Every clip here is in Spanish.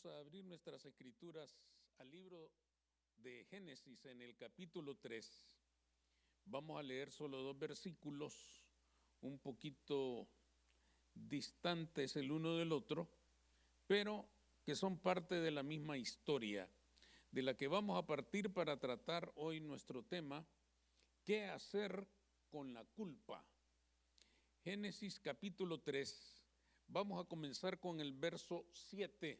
Vamos a abrir nuestras escrituras al libro de Génesis en el capítulo 3. Vamos a leer solo 2 versículos, un poquito distantes el uno del otro, pero que son parte de la misma historia, de la que vamos a partir para tratar hoy nuestro tema, ¿qué hacer con la culpa? Génesis capítulo 3, vamos a comenzar con el verso 7.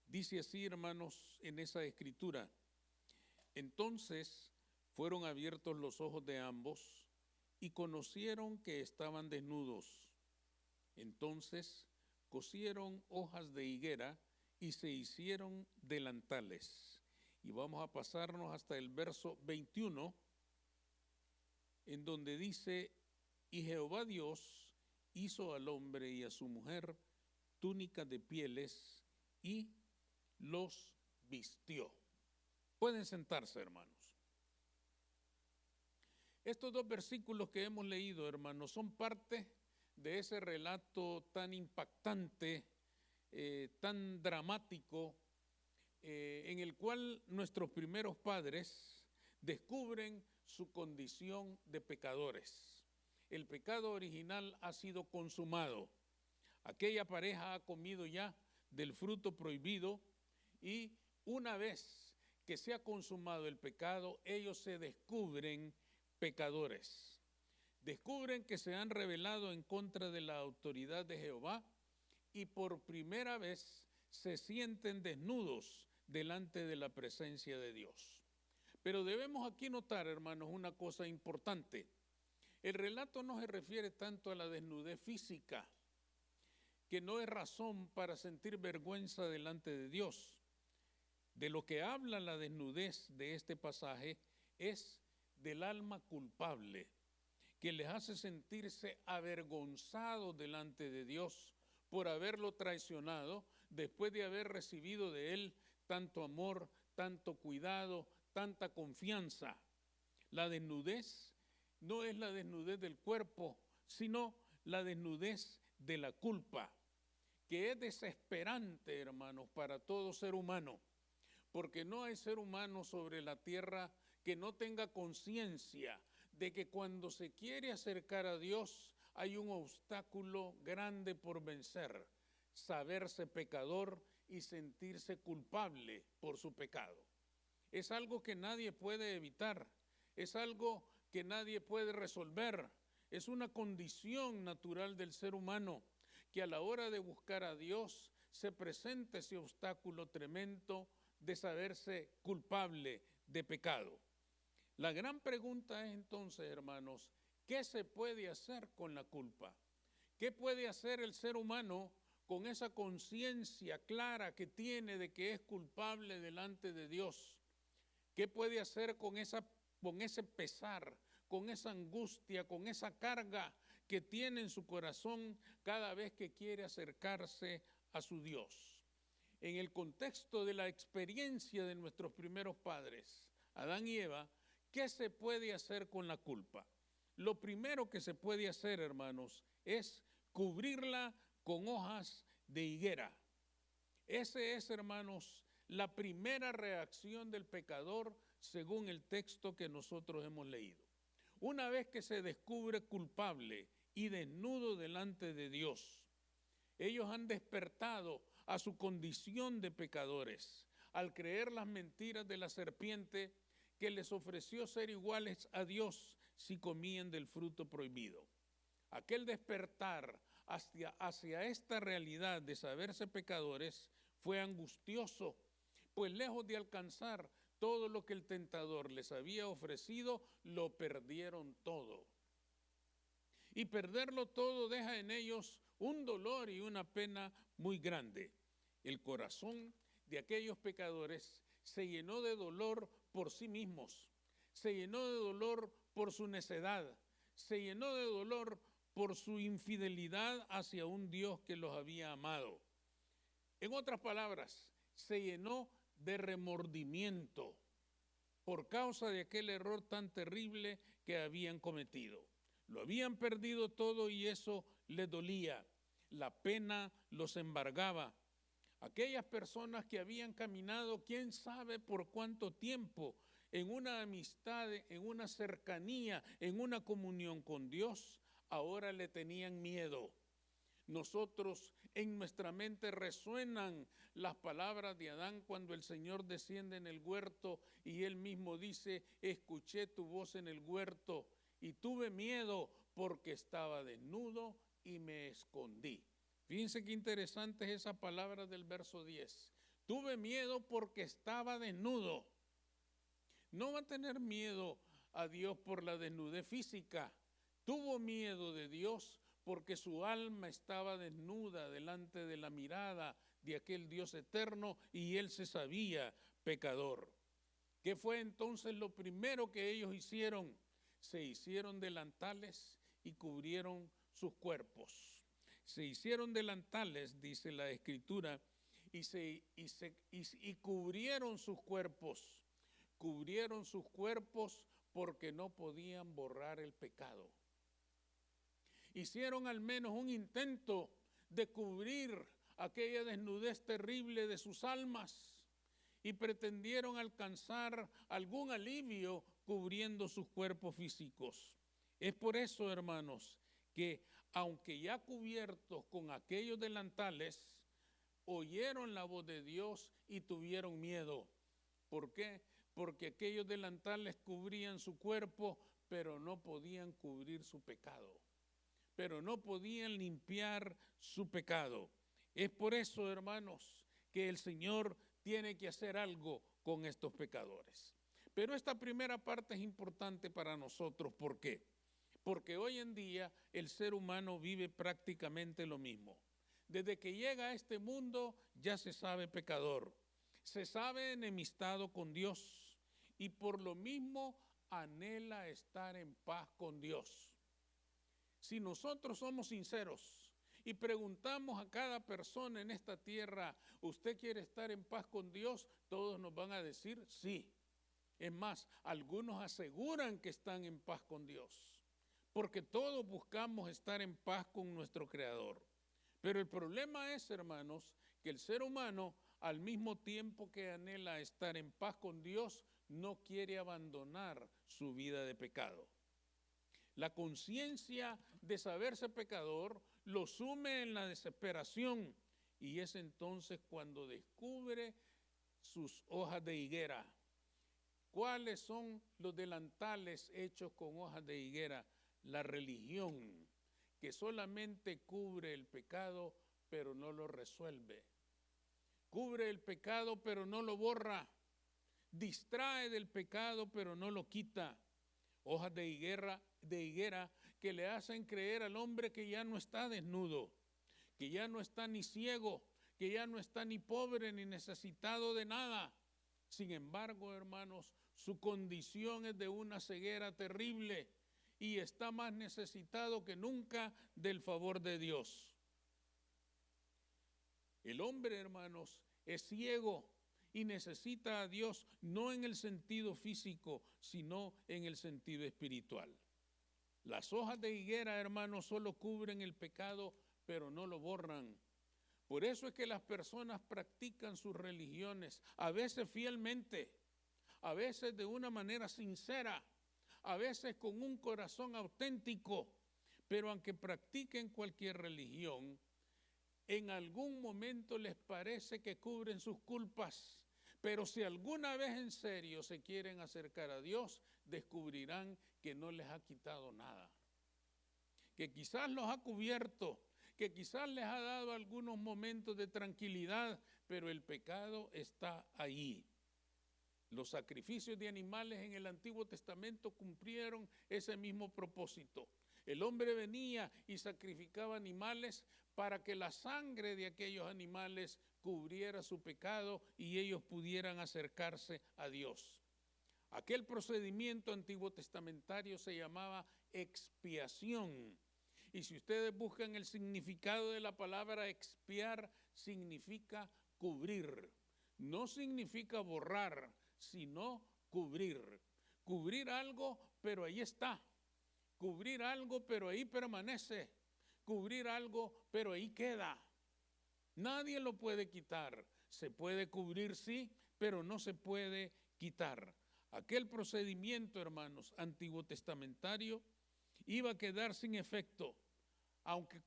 Dice así, hermanos, en esa escritura: entonces fueron abiertos los ojos de ambos y conocieron que estaban desnudos. Entonces cosieron hojas de higuera y se hicieron delantales. Y vamos a pasarnos hasta el verso 21, en donde dice: y Jehová Dios hizo al hombre y a su mujer túnicas de pieles y los vistió. Pueden sentarse, hermanos. Estos 2 versículos que hemos leído, hermanos, son parte de ese relato tan impactante, tan dramático, en el cual nuestros primeros padres descubren su condición de pecadores. El pecado original ha sido consumado. Aquella pareja ha comido ya del fruto prohibido y una vez que se ha consumado el pecado, ellos se descubren pecadores. Descubren que se han rebelado en contra de la autoridad de Jehová y por primera vez se sienten desnudos delante de la presencia de Dios. Pero debemos aquí notar, hermanos, una cosa importante. El relato no se refiere tanto a la desnudez física, que no es razón para sentir vergüenza delante de Dios. De lo que habla la desnudez de este pasaje es del alma culpable, que les hace sentirse avergonzados delante de Dios por haberlo traicionado después de haber recibido de Él tanto amor, tanto cuidado, tanta confianza. La desnudez no es la desnudez del cuerpo, sino la desnudez de la culpa, que es desesperante, hermanos, para todo ser humano, porque no hay ser humano sobre la tierra que no tenga conciencia de que cuando se quiere acercar a Dios hay un obstáculo grande por vencer: saberse pecador y sentirse culpable por su pecado. Es algo que nadie puede evitar, es algo que nadie puede resolver, es una condición natural del ser humano, que a la hora de buscar a Dios se presenta ese obstáculo tremendo de saberse culpable de pecado. La gran pregunta es entonces, hermanos, ¿qué se puede hacer con la culpa? ¿Qué puede hacer el ser humano con esa conciencia clara que tiene de que es culpable delante de Dios? ¿Qué puede hacer con ese pesar, con esa angustia, con esa carga que tiene en su corazón cada vez que quiere acercarse a su Dios? En el contexto de la experiencia de nuestros primeros padres, Adán y Eva, ¿qué se puede hacer con la culpa? Lo primero que se puede hacer, hermanos, es cubrirla con hojas de higuera. Ese es, hermanos, la primera reacción del pecador según el texto que nosotros hemos leído. Una vez que se descubre culpable y desnudo delante de Dios, ellos han despertado a su condición de pecadores al creer las mentiras de la serpiente que les ofreció ser iguales a Dios si comían del fruto prohibido. Aquel despertar hacia esta realidad de saberse pecadores fue angustioso, pues lejos de alcanzar todo lo que el tentador les había ofrecido, lo perdieron todo. Y perderlo todo deja en ellos un dolor y una pena muy grande. El corazón de aquellos pecadores se llenó de dolor por sí mismos, se llenó de dolor por su necedad, se llenó de dolor por su infidelidad hacia un Dios que los había amado. En otras palabras, se llenó de remordimiento por causa de aquel error tan terrible que habían cometido. Lo habían perdido todo y eso les dolía. La pena los embargaba. Aquellas personas que habían caminado, quién sabe por cuánto tiempo, en una amistad, en una cercanía, en una comunión con Dios, ahora le tenían miedo. Nosotros en nuestra mente resuenan las palabras de Adán cuando el Señor desciende en el huerto y él mismo dice, escuché tu voz en el huerto y tuve miedo porque estaba desnudo y me escondí. Fíjense qué interesante es esa palabra del verso 10. Tuve miedo porque estaba desnudo. No va a tener miedo a Dios por la desnudez física. Tuvo miedo de Dios porque su alma estaba desnuda delante de la mirada de aquel Dios eterno y él se sabía pecador. ¿Qué fue entonces lo primero que ellos hicieron? Se hicieron delantales y cubrieron sus cuerpos. Se hicieron delantales, dice la Escritura, y cubrieron sus cuerpos. Cubrieron sus cuerpos porque no podían borrar el pecado. Hicieron al menos un intento de cubrir aquella desnudez terrible de sus almas y pretendieron alcanzar algún alivio cubriendo sus cuerpos físicos. Es por eso, hermanos, que aunque ya cubiertos con aquellos delantales, oyeron la voz de Dios y tuvieron miedo. ¿Por qué? Porque aquellos delantales cubrían su cuerpo, pero no podían cubrir su pecado. Pero no podían limpiar su pecado. Es por eso, hermanos, que el Señor tiene que hacer algo con estos pecadores. Pero esta primera parte es importante para nosotros. ¿Por qué? Porque hoy en día el ser humano vive prácticamente lo mismo. Desde que llega a este mundo ya se sabe pecador, se sabe enemistado con Dios y por lo mismo anhela estar en paz con Dios. Si nosotros somos sinceros y preguntamos a cada persona en esta tierra, ¿usted quiere estar en paz con Dios? Todos nos van a decir sí. Es más, algunos aseguran que están en paz con Dios, porque todos buscamos estar en paz con nuestro Creador. Pero el problema es, hermanos, que el ser humano, al mismo tiempo que anhela estar en paz con Dios, no quiere abandonar su vida de pecado. La conciencia de saberse pecador lo sume en la desesperación y es entonces cuando descubre sus hojas de higuera. ¿Cuáles son los delantales hechos con hojas de higuera? La religión, que solamente cubre el pecado, pero no lo resuelve. Cubre el pecado, pero no lo borra. Distrae del pecado, pero no lo quita. Hojas de higuera que le hacen creer al hombre que ya no está desnudo, que ya no está ni ciego, que ya no está ni pobre ni necesitado de nada. Sin embargo, hermanos, su condición es de una ceguera terrible y está más necesitado que nunca del favor de Dios. El hombre, hermanos, es ciego y necesita a Dios no en el sentido físico, sino en el sentido espiritual. Las hojas de higuera, hermanos, solo cubren el pecado, pero no lo borran. Por eso es que las personas practican sus religiones, a veces fielmente, a veces de una manera sincera, a veces con un corazón auténtico, pero aunque practiquen cualquier religión, en algún momento les parece que cubren sus culpas, pero si alguna vez en serio se quieren acercar a Dios, descubrirán que no les ha quitado nada, que quizás los ha cubierto, que quizás les ha dado algunos momentos de tranquilidad, pero el pecado está ahí. Los sacrificios de animales en el Antiguo Testamento cumplieron ese mismo propósito. El hombre venía y sacrificaba animales para que la sangre de aquellos animales cubriera su pecado y ellos pudieran acercarse a Dios. Aquel procedimiento antiguo testamentario se llamaba expiación. Y si ustedes buscan el significado de la palabra expiar, significa cubrir. No significa borrar, sino cubrir. Cubrir algo, pero ahí está. Cubrir algo, pero ahí permanece. Cubrir algo, pero ahí queda. Nadie lo puede quitar. Se puede cubrir, sí, pero no se puede quitar. Aquel procedimiento, hermanos, antiguo testamentario, iba a quedar sin efecto, aunque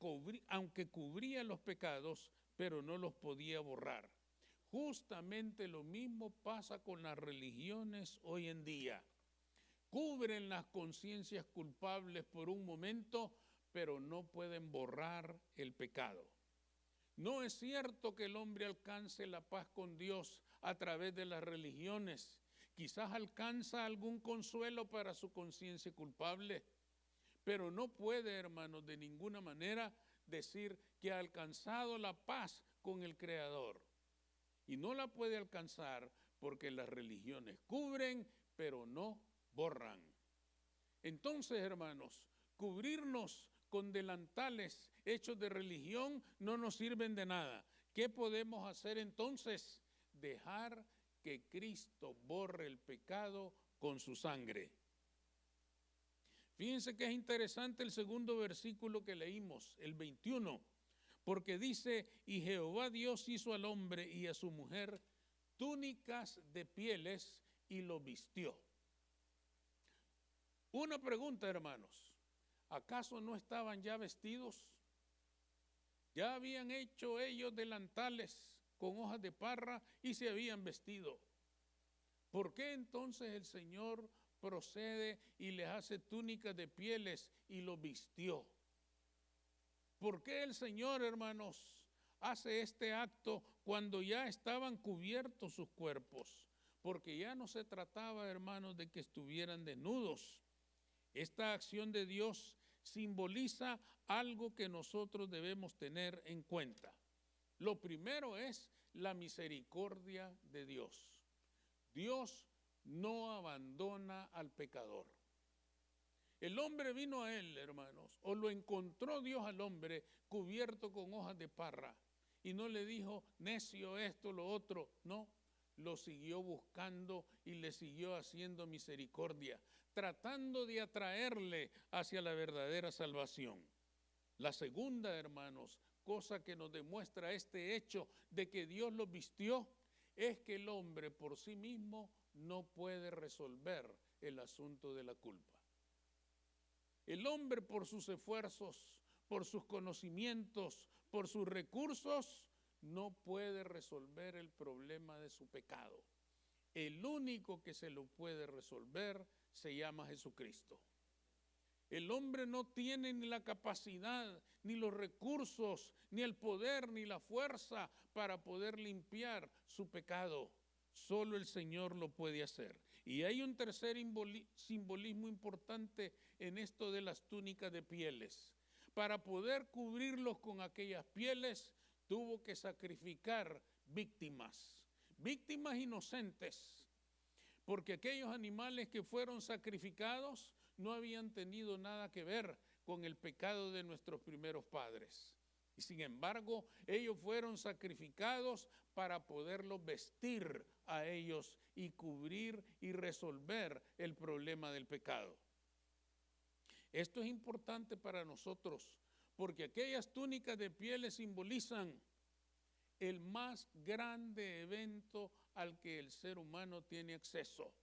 cubría los pecados, pero no los podía borrar. Justamente lo mismo pasa con las religiones hoy en día. Cubren las conciencias culpables por un momento, pero no pueden borrar el pecado. No es cierto que el hombre alcance la paz con Dios a través de las religiones. Quizás alcanza algún consuelo para su conciencia culpable, pero no puede, hermanos, de ninguna manera decir que ha alcanzado la paz con el Creador. Y no la puede alcanzar porque las religiones cubren, pero no borran. Entonces, hermanos, cubrirnos con delantales hechos de religión no nos sirven de nada. ¿Qué podemos hacer entonces? Dejar que Cristo borre el pecado con su sangre. Fíjense que es interesante el segundo versículo que leímos, el 21, porque dice, y Jehová Dios hizo al hombre y a su mujer túnicas de pieles y lo vistió. Una pregunta, hermanos, ¿acaso no estaban ya vestidos? Ya habían hecho ellos delantales con hojas de parra y se habían vestido. ¿Por qué entonces el Señor procede y les hace túnicas de pieles y los vistió? ¿Por qué el Señor, hermanos, hace este acto cuando ya estaban cubiertos sus cuerpos? Porque ya no se trataba, hermanos, de que estuvieran desnudos. Esta acción de Dios simboliza algo que nosotros debemos tener en cuenta. Lo primero es la misericordia de Dios. Dios no abandona al pecador. El hombre vino a él, hermanos, o lo encontró Dios al hombre cubierto con hojas de parra y no le dijo, necio esto, lo otro. No, lo siguió buscando y le siguió haciendo misericordia, tratando de atraerle hacia la verdadera salvación. La segunda, hermanos, cosa que nos demuestra este hecho de que Dios lo vistió, es que el hombre por sí mismo no puede resolver el asunto de la culpa. El hombre por sus esfuerzos, por sus conocimientos, por sus recursos, no puede resolver el problema de su pecado. El único que se lo puede resolver se llama Jesucristo. El hombre no tiene ni la capacidad, ni los recursos, ni el poder, ni la fuerza para poder limpiar su pecado. Solo el Señor lo puede hacer. Y hay un tercer simbolismo importante en esto de las túnicas de pieles. Para poder cubrirlos con aquellas pieles, tuvo que sacrificar víctimas inocentes, porque aquellos animales que fueron sacrificados no habían tenido nada que ver con el pecado de nuestros primeros padres. Y sin embargo, ellos fueron sacrificados para poderlos vestir a ellos y cubrir y resolver el problema del pecado. Esto es importante para nosotros, porque aquellas túnicas de pieles simbolizan el más grande evento al que el ser humano tiene acceso.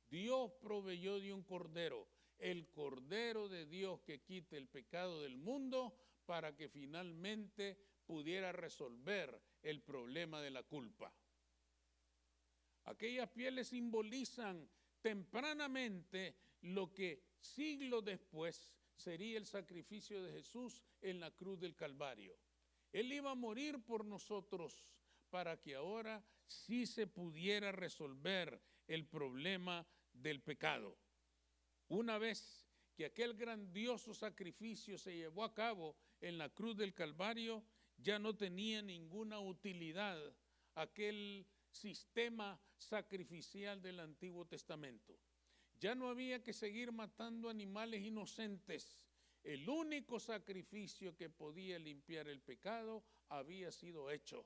Dios proveyó de un cordero, el Cordero de Dios que quite el pecado del mundo para que finalmente pudiera resolver el problema de la culpa. Aquellas pieles simbolizan tempranamente lo que siglos después sería el sacrificio de Jesús en la cruz del Calvario. Él iba a morir por nosotros para que ahora sí se pudiera resolver el problema del pecado. Una vez que aquel grandioso sacrificio se llevó a cabo en la cruz del Calvario, ya no tenía ninguna utilidad aquel sistema sacrificial del Antiguo Testamento. Ya no había que seguir matando animales inocentes. El único sacrificio que podía limpiar el pecado había sido hecho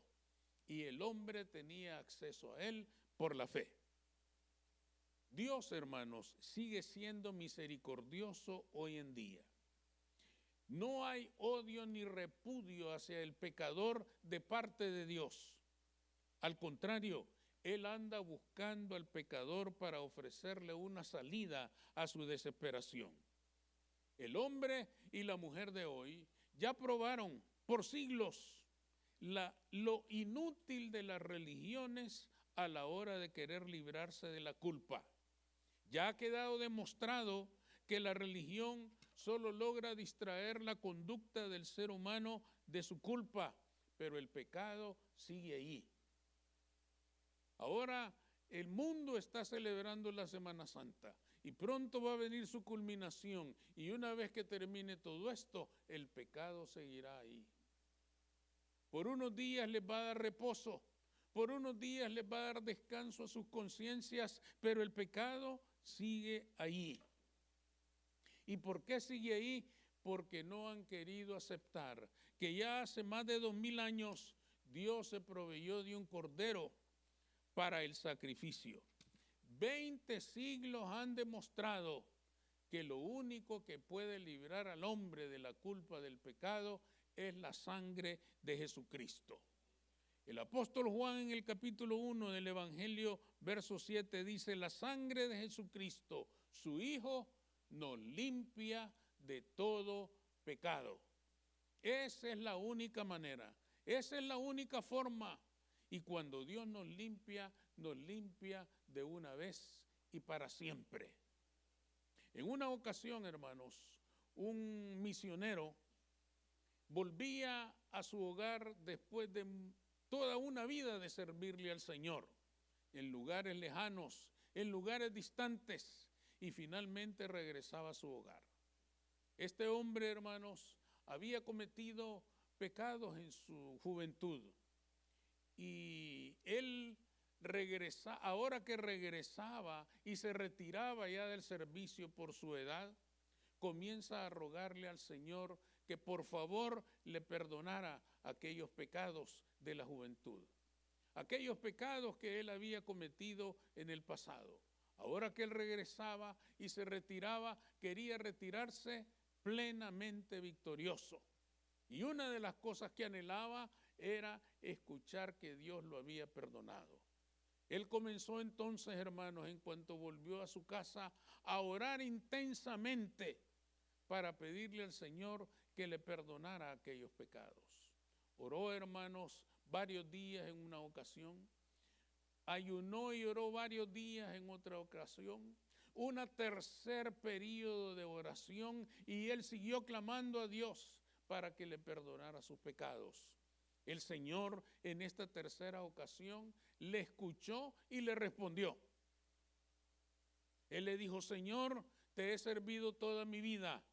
y el hombre tenía acceso a él por la fe. Dios, hermanos, sigue siendo misericordioso hoy en día. No hay odio ni repudio hacia el pecador de parte de Dios. Al contrario, Él anda buscando al pecador para ofrecerle una salida a su desesperación. El hombre y la mujer de hoy ya probaron por siglos lo inútil de las religiones a la hora de querer librarse de la culpa. Ya ha quedado demostrado que la religión solo logra distraer la conducta del ser humano de su culpa, pero el pecado sigue ahí. Ahora el mundo está celebrando la Semana Santa y pronto va a venir su culminación, y una vez que termine todo esto, el pecado seguirá ahí. Por unos días les va a dar reposo, por unos días les va a dar descanso a sus conciencias, pero el pecado sigue ahí. ¿Y por qué sigue ahí? Porque no han querido aceptar que ya hace más de 2000 años Dios se proveyó de un cordero para el sacrificio. 20 siglos han demostrado que lo único que puede librar al hombre de la culpa del pecado es la sangre de Jesucristo. El apóstol Juan en el capítulo 1 del Evangelio, verso 7, dice: la sangre de Jesucristo, su Hijo, nos limpia de todo pecado. Esa es la única manera, esa es la única forma. Y cuando Dios nos limpia de una vez y para siempre. En una ocasión, hermanos, un misionero volvía a su hogar después de toda una vida de servirle al Señor, en lugares lejanos, en lugares distantes, y finalmente regresaba a su hogar. Este hombre, hermanos, había cometido pecados en su juventud, y él ahora que regresaba y se retiraba ya del servicio por su edad, comienza a rogarle al Señor que por favor le perdonara aquellos pecados de la juventud, aquellos pecados que él había cometido en el pasado. Ahora que él regresaba y se retiraba, quería retirarse plenamente victorioso. Y una de las cosas que anhelaba era escuchar que Dios lo había perdonado. Él comenzó entonces, hermanos, en cuanto volvió a su casa, a orar intensamente para pedirle al Señor que le perdonara aquellos pecados. Oró, hermanos, varios días en una ocasión, ayunó y oró varios días en otra ocasión, un tercer periodo de oración, y él siguió clamando a Dios para que le perdonara sus pecados. El Señor en esta tercera ocasión le escuchó y le respondió. Él le dijo: Señor, te he servido toda mi vida.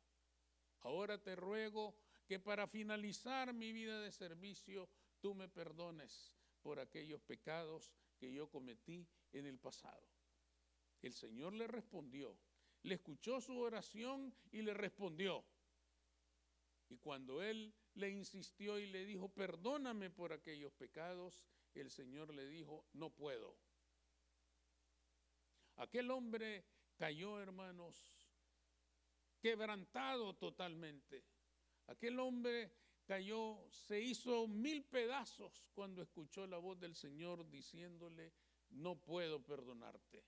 Ahora te ruego que para finalizar mi vida de servicio, tú me perdones por aquellos pecados que yo cometí en el pasado. El Señor le respondió, le escuchó su oración y le respondió. Y cuando él le insistió y le dijo: perdóname por aquellos pecados, el Señor le dijo: no puedo. Aquel hombre cayó, hermanos, quebrantado totalmente. Aquel hombre cayó, se hizo 1000 pedazos cuando escuchó la voz del Señor diciéndole: no puedo perdonarte.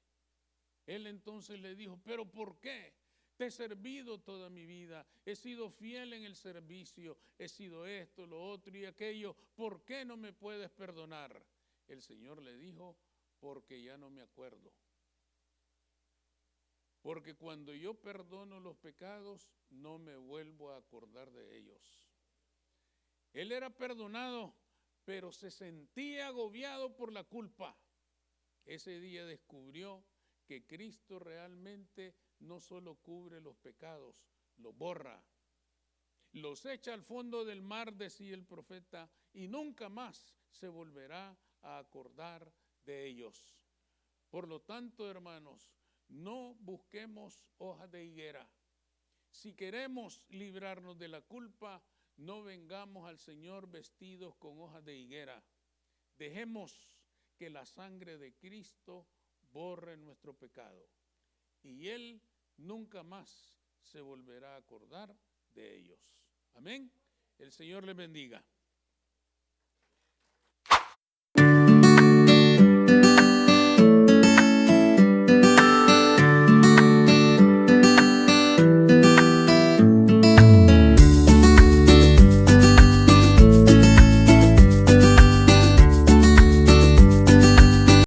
Él entonces le dijo: ¿pero por qué? Te he servido toda mi vida, he sido fiel en el servicio, he sido esto, lo otro y aquello, ¿por qué no me puedes perdonar? El Señor le dijo: porque ya no me acuerdo. Porque cuando yo perdono los pecados, no me vuelvo a acordar de ellos. Él era perdonado, pero se sentía agobiado por la culpa. Ese día descubrió que Cristo realmente no solo cubre los pecados, los borra, los echa al fondo del mar, decía el profeta, y nunca más se volverá a acordar de ellos. Por lo tanto, hermanos, no busquemos hojas de higuera. Si queremos librarnos de la culpa, no vengamos al Señor vestidos con hojas de higuera. Dejemos que la sangre de Cristo borre nuestro pecado, y Él nunca más se volverá a acordar de ellos. Amén. El Señor les bendiga.